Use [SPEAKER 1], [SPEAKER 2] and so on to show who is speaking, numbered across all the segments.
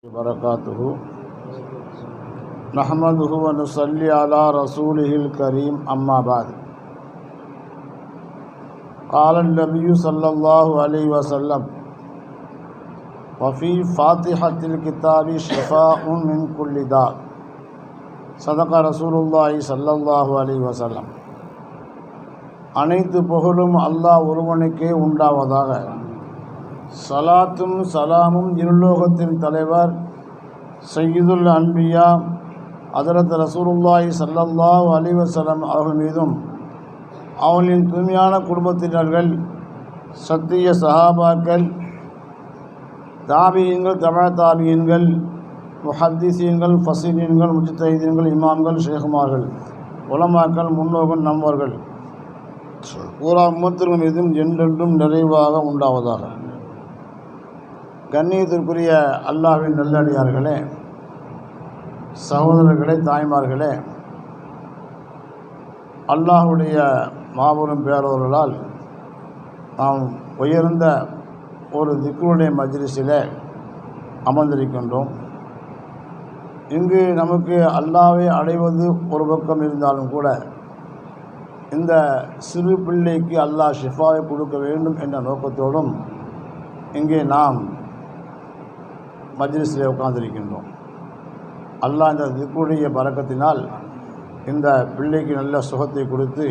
[SPEAKER 1] वबरकातुहु नहमदुहु व नुसल्ली अला रसूलिहिल करीम अम्मा बाद क़ाल नबी सल्लल्लाहु अलैहि वसल्लम वफ़ी फ़ातिहतिल किताबि शिफ़ाउन मिन कुल्लि दा सदक़ रसूलुल्लाहि सल्लल्लाहु अलैहि वसल्लम। அனைத்து புகழும் அல்லாஹ் ஒருவனுக்கே உண்டாவதாக. சலாத்தும் சலாமும் இருலோகத்தின் தலைவர் சய்யிதுல் அன்பியா ஹஜ்ரத் ரசூலுல்லாஹி ஸல்லல்லாஹு அலைஹி வஸல்லம் அவர்கள் மீதும் அவர்களின் தூய்மையான குடும்பத்தினர்கள், சத்திய சஹாபாக்கள், தாபியீன்கள், தபா தாபியீன்கள், முஹத்திஸீன்கள், ஃபஸீரீன்கள், முஜ்தஹிதீன்கள், இமாம்கள், ஷேகுமார்கள், உலமாக்கள், முன்னோர்கள், நம்மவர்கள் பூரா உம்மத்தின் மீதும் என்றென்றும் நிறைவாக உண்டாவதாக. கண்ணியத்திற்குரிய அல்லாஹ்வின் நல்லடியார்களே, சகோதரர்களே, தாய்மார்களே, அல்லாஹ்வுடைய மாபெரும் பேரவர்களால் நாம் உயர்ந்த ஒரு திக்ருடைய மஜ்லிஸிலே அமர்ந்திருக்கின்றோம். இங்கு நமக்கு அல்லாஹ்வை அடைவது ஒரு பக்கம் இருந்தாலும் கூட இந்த சிறு பிள்ளைக்கு அல்லாஹ் ஷிஃபாவை கொடுக்க வேண்டும் என்ற நோக்கத்தோடும் இங்கே நாம் மஜ்லிஸில் உட்கார்ந்திருக்கின்றோம். அல்லாஹ் இந்த திக்ருடைய பரக்கத்தினால் இந்த பிள்ளைக்கு நல்ல சுகத்தை கொடுத்து,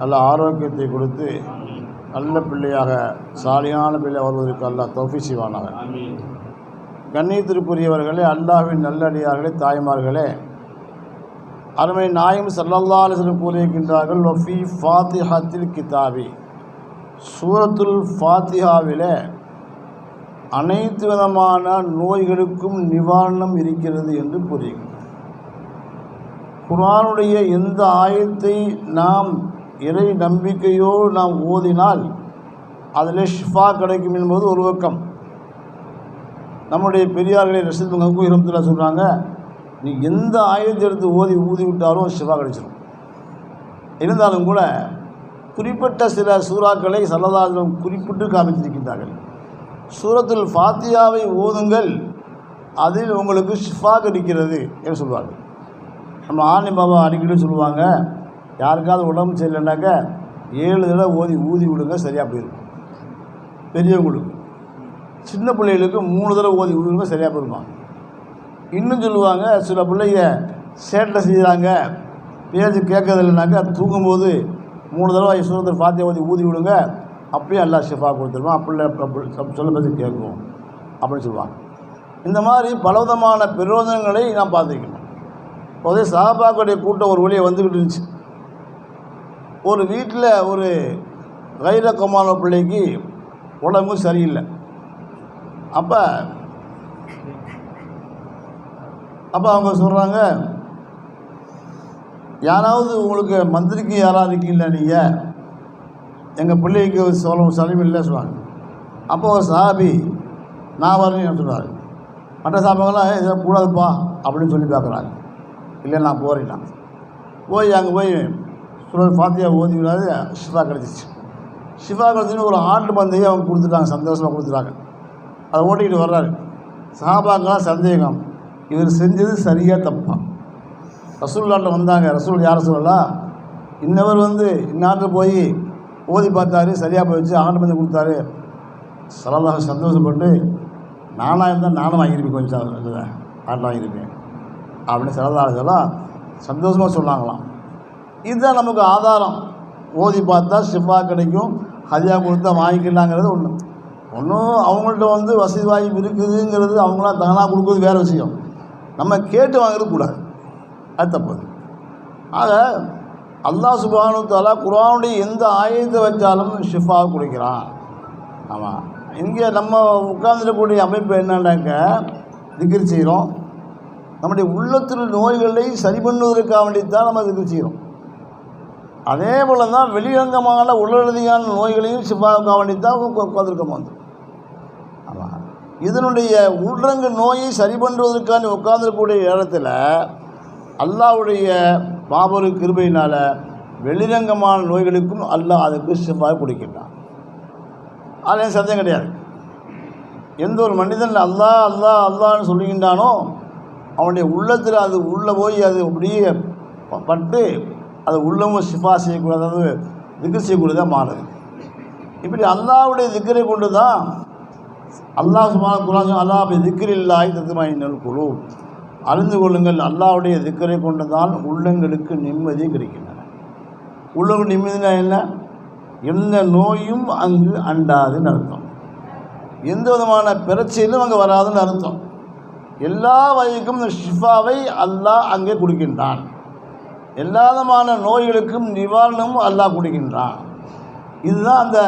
[SPEAKER 1] நல்ல ஆரோக்கியத்தை கொடுத்து, நல்ல பிள்ளையாக சாலியான பிள்ளை வருவதற்கு அல்லாஹ் தௌஃபீக் செய்வானாக. கண்ணியத்திற்குரியவர்களே, அல்லாஹ்வின் நல்லடியார்களே, தாய்மார்களே, அருமை நாயகம் ஸல்லல்லாஹு அலைஹி வஸல்லம் கூறியிருக்கின்றார்கள், வஃபி ஃபாத்திஹத்தில் கிதாபி, சூரத்துல் ஃபாத்திஹாவிலே அனைத்து விதமான நோய்களுக்கும் நிவாரணம் இருக்கிறது என்று கூறுகிறார். குர்ஆனுடைய எந்த ஆயத்தை நாம் இறை நம்பிக்கையோடு நாம் ஓதினால் அதில் ஷிஃபா கிடைக்கும் என்பது ஒரு பக்கம். நம்முடைய பெரியார்களை ரஷீத் கங்கூ ரஹ்மத்துல்லாஹி சொல்கிறாங்க, நீ எந்த ஆயத்தை எடுத்து ஊதி விட்டாலும் ஷிஃபா கிடைச்சிடும். இருந்தாலும் கூட குறிப்பிட்ட சில சூறாக்களை ஸல்லல்லாஹு அலைஹி வஸல்லம் குறிப்பிட்டு காமித்திருக்கின்றார்கள். சூரத்துல் ஃபாத்திஹாவை ஓதுங்கள், அதில் உங்களுக்கு ஷிஃபா கிடைக்கிறது என்று சொல்வார்கள். நம்ம ஆனி பாபா அடிக்கடி சொல்லுவாங்க, யாருக்காவது உடம்பு சரியில்லைனாக்க 7 தடவை ஊதி விடுங்க, சரியாக போயிருக்கும். பெரியவங்களுக்கு, சின்ன பிள்ளைகளுக்கு 3 தடவை ஊதி விடுங்க, சரியாக போயிருப்பாங்க. இன்னும் சொல்லுவாங்க, சில பிள்ளைங்க சேட்டை செய்கிறாங்க, பேச்சு கேட்கறதில்லைனாக்கா தூங்கும்போது 3 தடவை சூரத்துல் ஃபாத்திஹா ஊதி விடுங்க, அப்பயும் அல்லாஹ் ஷிஃபா கொடுத்துருவான், அப்படி சொல்ல பேசி கேட்கும் அப்படின்னு சொல்லுவாங்க. இந்த மாதிரி பலவிதமான பிரயோஜனங்களை நாம் பார்த்துருக்கணும். இப்போதே சஹாபாக்களுடைய கூட்டம் ஒரு வழியை வந்துக்கிட்டு இருந்துச்சு. ஒரு வீட்டில் ஒரு கைரக்கமான பிள்ளைக்கு உடம்பு சரியில்லை. அப்போ அவங்க சொல்கிறாங்க, யாராவது உங்களுக்கு மந்திரிக்கு யாராவது இருக்கீங்களா, நீங்கள் எங்கள் பிள்ளைக்கு சரியில்லை சொல்லுவாங்க. அப்போ ஒரு சஹாபி நான் வரேன்னு சொல்கிறாரு. மற்ற சாப்பாங்களாம் இதை கூடாதுப்பா அப்படின்னு சொல்லி பார்க்குறாங்க. இல்லை நான் போகிறேன். அங்கே போய் சூரத்துல் ஃபாத்திஹா ஓதி விடாது ஷிஃபா கிடச்சிச்சு. ஷிஃபா கிடச்சின்னு ஒரு ஆட்டு பந்தையை அவங்க கொடுத்துட்டாங்க, சந்தோஷமாக கொடுத்துட்டாங்க. அதை ஓட்டிக்கிட்டு வர்றாரு. சஹாபாக்கெல்லாம் சந்தேகம், இவர் செஞ்சது சரியாக தப்பா. ரசூலுல்லாஹ்ட்ட வந்தாங்க, ரசூல் யாரை சொல்லலாம், இன்னவர் இந்நாட்டில் போய் ஓதி பார்த்தாரு, சரியாக போயிடுச்சு, ஆண்டு பந்தை கொடுத்தாரு. ஸல்லல்லாஹு சந்தோஷப்பட்டு, நானாக இருந்தால் நானும் வாங்கியிருப்பேன், கொஞ்சம் ஆட்டில் வாங்கியிருப்பேன் அப்படின்னு ஸல்லல்லாஹு சந்தோஷமாக சொன்னாங்களாம். இதுதான் நமக்கு ஆதாரம். ஓதி பார்த்தா ஷிஃபா கிடைக்கும், ஹதியா கொடுத்தா வாங்கிக்கலாங்கிறது ஒன்று. ஒன்றும் அவங்கள்ட்ட வசதி வாய்ப்பு இருக்குதுங்கிறது அவங்களாம் தானாக கொடுக்குறது வேறு விஷயம். நம்ம கேட்டு வாங்கிறது கூடாது, அது தப்பு. ஆக அல்லாஹ் சுப்ஹானஹு வ தஆலா குர்ஆனுடைய எந்த ஆயத்தை வச்சாலும் ஷிஃபா கொடுக்கிறான். ஆமாம், இங்கே நம்ம உட்கார்ந்துடக்கூடிய அமைப்பு என்னன்னாக்க, திக்ர் செய்கிறோம், நம்முடைய உள்ளத்தில் நோய்களை சரி பண்ணுவதற்காக வேண்டித்தான் நம்ம திக்ர் செய்கிறோம். அதே போல் தான் வெளியங்கமான உடல்ரீதியான நோய்களையும் ஷிஃபாவுக்காக வேண்டித்தான் உட்காந்துருக்கோம். ஆமாம், இதனுடைய உள்ரங்க நோயை சரி பண்ணுவதற்கான உட்கார்ந்துக்கூடிய இடத்துல அல்லாஹ்வுடைய மாபெரும் கிருபையினால் வெளிரங்கமான நோய்களுக்கும் அல்லாஹ் அதுக்கு ஷிஃபா கொடுக்கின்றான். அதில் சந்தேகம் கிடையாது. எந்த ஒரு மனிதன் அல்லாஹ் அல்லாஹ் அல்லாஹ்னு சொல்லுகின்றானோ அவனுடைய உள்ளத்தில் அது உள்ளே போய் அது அப்படியே பட்டு அது உள்ளமும் ஷிஃபா செய்யக்கூடாது, அதாவது திக்ர் செய்யக்கூடியதாக மாறுது. இப்படி அல்லாஹ்வுடைய திக்ரை கொண்டு தான் அல்லாஹ் சுப்ஹானஹு குர்ஆன் அல்லாஹ் பி திக்ரில்லாஹி தத்மஇன்னுல் குலூப், அறிந்து கொள்ளுங்கள் அல்லாஹ்வுடைய திக்ரை கொண்டு தான் உள்ளங்களுக்கு நிம்மதி கிடைக்கின்றன. உள்ளங்களுக்கு நிம்மதினா என்ன? எந்த நோயும் அங்கு அண்டாதுன்னு அர்த்தம், எந்த விதமான பிரச்சனையும் அங்கே வராதுன்னு அர்த்தம். எல்லா வகைக்கும் இந்த ஷிஃபாவை அல்லாஹ் அங்கே கொடுக்கின்றான். எல்லா விதமான நோய்களுக்கும் நிவாரணமும் அல்லாஹ் கொடுக்கின்றான். இதுதான் அந்த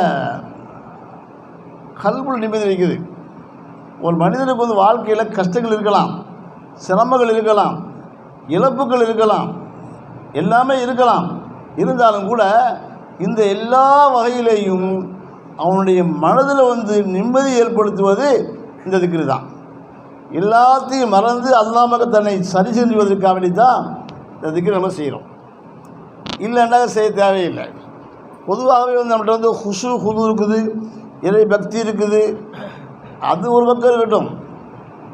[SPEAKER 1] கல்புல் நிம்மதி இருக்குது. ஒரு மனிதனுக்கு வந்து வாழ்க்கையில் கஷ்டங்கள் இருக்கலாம், சிரமங்கள் இருக்கலாம், இழப்புகள் இருக்கலாம், எல்லாமே இருக்கலாம். இருந்தாலும் கூட இந்த எல்லா வகையிலையும் அவனுடைய மனதில் வந்து நிம்மதி ஏற்படுத்துவது இந்த திக்ரு தான். எல்லாத்தையும் மறந்து அல்லாம தன்னை சரி செஞ்சுவதற்காக வேண்டி தான் இந்த திக்ரு நம்ம செய்கிறோம். இல்லைன்னா செய்ய தேவையில்லை. பொதுவாகவே வந்து நம்மகிட்ட வந்து ஹுஷு ஹுது இருக்குது, இறை பக்தி இருக்குது, அது ஒரு பக்கம் இருக்கட்டும்.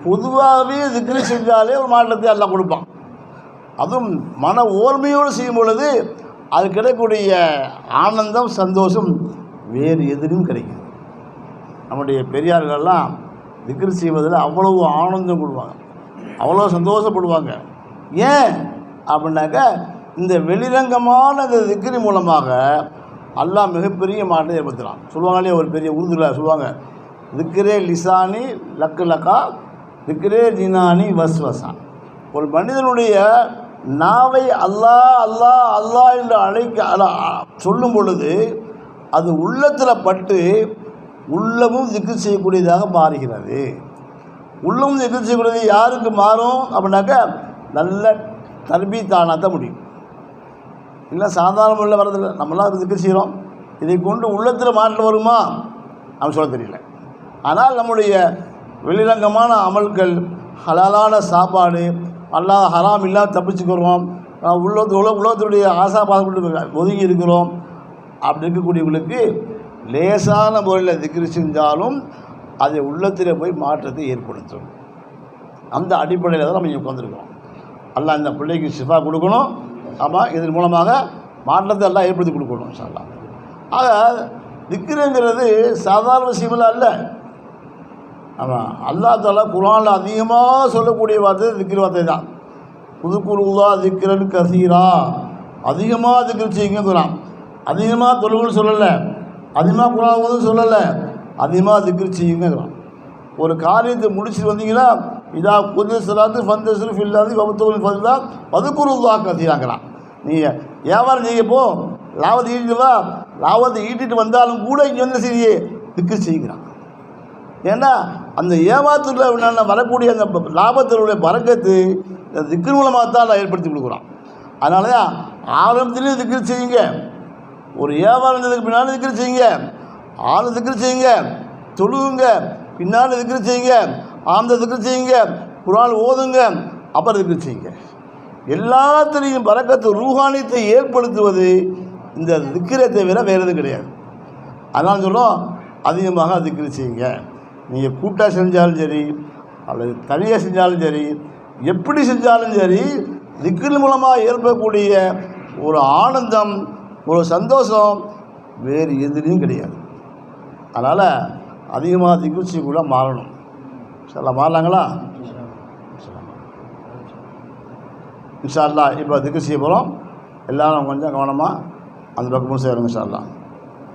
[SPEAKER 1] பொதுவாகவே திக்ரு செஞ்சாலே ஒரு மாற்றத்தை எல்லாம் கொடுப்பான். அதுவும் மன ஓர்மையோடு செய்யும் பொழுது அது கிடைக்கக்கூடிய ஆனந்தம் சந்தோஷம் வேறு எதிலும் கிடைக்கும். நம்முடைய பெரியார்கள்லாம் திக்ரு செய்வதில் அவ்வளவு ஆனந்தம் கொடுப்பாங்க, அவ்வளோ சந்தோஷப்படுவாங்க. ஏன் அப்படின்னாக்கா இந்த வெளிரங்கமான இந்த திக்ரு மூலமாக அல்லாஹ் மிகப்பெரிய மாற்றத்தை ஏற்படுத்தலாம். சொல்லுவாங்களே ஒரு பெரிய உருதுல சொல்லுவாங்க, திக்ரே லிசானி லக்கு லக்கா திக்ரே ஜினானி வஸ்வசா. ஒரு மனிதனுடைய நாவை அல்லாஹ் அல்லாஹ் அல்லாஹ் என்று சொல்லும் பொழுது அது உள்ளத்தில் பட்டு உள்ளமும் திக்ர் செய்யக்கூடியதாக மாறுகிறது. உள்ளமும் திக்ர் செய்யக்கூடியது யாருக்கு மாறும் அப்படின்னாக்கா நல்ல தர்பீத்தானா தான் முடியும். இல்லை சாதாரண முறையில் வரதில்லை. நம்மளாம் திக்ர் செய்கிறோம், இதை கொண்டு உள்ளத்தில் மாற்றம் வருமா நம்ம சொல்ல தெரியல. ஆனால் நம்முடைய வெளிரங்கமான அமல்கள், ஹலாலான சாப்பாடு, அல்லாஹ் ஹராம் இல்லாமல் தப்பிச்சுக்கிறோம், உலகத்துடைய ஆசாபாதப்பட்டு ஒதுங்கி இருக்கிறோம். அப்படி இருக்கக்கூடியவங்களுக்கு லேசான முறையில் திக்ரு செஞ்சாலும் அதை உள்ளத்தில் போய் மாற்றத்தை ஏற்படுத்தும். அந்த அடிப்படையில் தான் நம்ம இங்கே உட்காந்துருக்கோம். அல்லாஹ் இந்த பிள்ளைக்கு ஷிஃபா கொடுக்கணும். ஆமாம், இதன் மூலமாக மாற்றத்தை எல்லாம் ஏற்படுத்தி கொடுக்கணும் இன்ஷா அல்லாஹ். ஆக திக்ருங்கிறது சாதாரண விஷயமெல்லாம் இல்லை. ஆமாம், அல்லாஹ் தஆலா குர்ஆனில் அதிகமாக சொல்லக்கூடிய வார்த்தை திக்ரு வார்த்தை தான். புதுக்குருவா திக்ரன் கசீரா, அதிகமாக திக்ரு செய்யுங்கிறான். அதிகமாக தொழுகுன்னு சொல்லலை, அதிகமாக குர்ஆன் ஓதுன்னு சொல்லலை, அதிகமாக திக்ரு செய்யுங்கிறான். ஒரு காரியத்தை முடிச்சுட்டு வந்தீங்கன்னா இதா கொஞ்சம் சிலாத்து ஃபந்தஸ்ரு ஃபில்லாது வபத்தோல் ஃபல்லா பதுக்குருவா கசீராங்கிறான். நீங்கள் வியாபாரம் செய்ய போ, லாபத்தை ஈட்டிட்டு வா, லாபத்தை ஈட்டிட்டு வந்தாலும் கூட இங்கே வந்து செய்ய திக்ரு செய்கிறான். ஏன்னா அந்த ஏமாத்துல வரக்கூடிய அந்த லாபத்தினுடைய பறக்கத்து திக்ரு மூலமாக தான் நான் ஏற்படுத்தி கொடுக்குறான். அதனால தான் ஆரம்பத்திலேயே திக்ரு செய்யுங்க, ஒரு வியாபாரம் இருந்ததுக்கு பின்னாடி திக்ரு செய்யுங்க, ஆளு திக்ரு செய்யுங்க, தொழுவுங்க, பின்னாடி திக்ரு செய்யுங்க, ஆழ்ந்த திக்ரு செய்யுங்க, குர்ஆன் ஓதுங்க, அப்புறம் திக்ரு செய்யுங்க. எல்லாத்திலையும் பறக்கத்து ரூஹானியத்தை ஏற்படுத்துவது இந்த திக்ரை தவிர வேறு எதுவும் கிடையாது. அதனால சொல்லும் அதிகமாக திக்ரு செய்யுங்க. நீங்கள் கூட்டாக செஞ்சாலும் சரி அல்லது தனியாக செஞ்சாலும் சரி, எப்படி செஞ்சாலும் சரி, திக்ர் மூலமாக ஏற்படக்கூடிய ஒரு ஆனந்தம், ஒரு சந்தோஷம் வேறு எதுலேயும் கிடையாது. அதனால் அதிகமாக திக்ர் செய்யக்கூட மாறணும். சரி, மாறலாங்களா? இன்ஷா அல்லாஹ் இப்போ திக்ர் செய்ய போகிறோம். எல்லோரும் கொஞ்சம் கவனமாக அந்த பக்கமும் செய்யணும் இன்ஷா அல்லாஹ்.